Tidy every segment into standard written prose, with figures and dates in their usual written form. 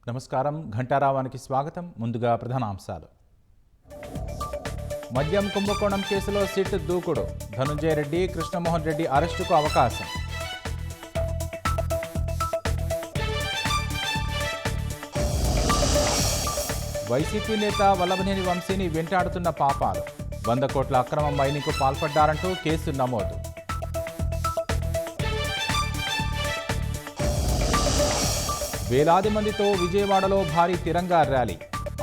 నమస్కారం. ఘంటారావానికి స్వాగతం. ముందుగా ప్రధానాంశాలు. మద్యం కుంభకోణం కేసులో సిట్ దూకుడు. ధనుంజయ రెడ్డి, కృష్ణమోహన్ రెడ్డి అరెస్టుకు అవకాశం. వైసీపీ నేత వల్లభనేని వంశీని వెంటాడుతున్న పాపాలు. 100 కోట్ల అక్రమ మైనింగ్కు పాల్పడ్డారంటూ కేసు నమోదు. వేలాది మందితో విజయవాడలో భారీ తిరంగా ర్యాలీ.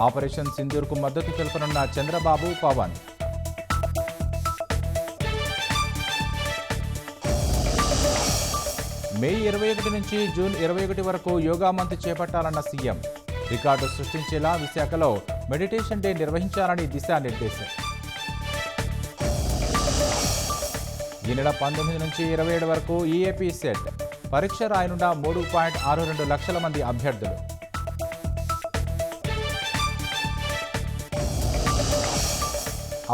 ఆపరేషన్ సింధూర్కు మద్దతు తెలుపనున్న చంద్రబాబు, పవన్. మే 21 నుంచి జూన్ 21 వరకు యోగా మంత్ చేపట్టాలన్న సీఎం. రికార్డు సృష్టించేలా విశాఖలో మెడిటేషన్ డే నిర్వహించాలని దిశానిర్దేశం. ఈ నెల 19 నుంచి 27 వరకు ఈఏపీ సెట్. పరీక్ష రాయనున్న 3.62 లక్షల మంది అభ్యర్థులు.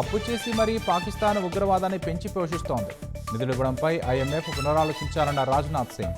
అప్పు చేసి మరీ పాకిస్తాన్ ఉగ్రవాదాన్ని పెంచి పోషిస్తోంది. నిధులివ్వడంపై ఐఎంఎఫ్ పునరాలోచించాలన్న రాజ్నాథ్ సింగ్.